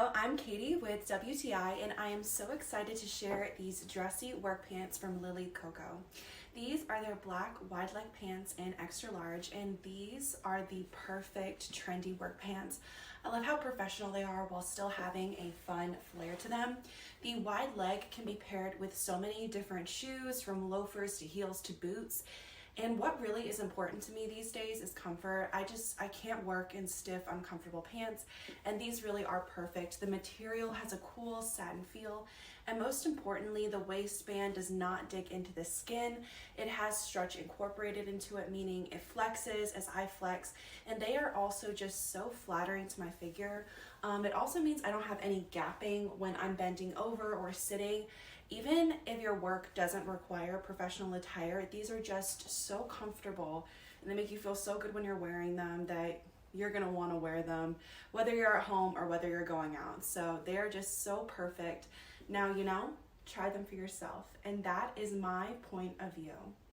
Hello, I'm Katie with WTI, and I am so excited to share these dressy work pants from LilyCoco. These are their black wide leg pants in extra large, and these are the perfect trendy work pants. I love how professional they are while still having a fun flair to them. The wide leg can be paired with so many different shoes, from loafers to heels to boots. And what really is important to me these days is comfort. I can't work in stiff, uncomfortable pants, and these really are perfect. The material has a cool satin feel, and most importantly, the waistband does not dig into the skin. It has stretch incorporated into it, meaning it flexes as I flex, and they are also just so flattering to my figure. It also means I don't have any gapping when I'm bending over or sitting. Even if your work doesn't require professional attire, these are just so comfortable, and they make you feel so good when you're wearing them that you're gonna wanna wear them, whether you're at home or whether you're going out. So they are just so perfect. Now, try them for yourself, and that is my point of view.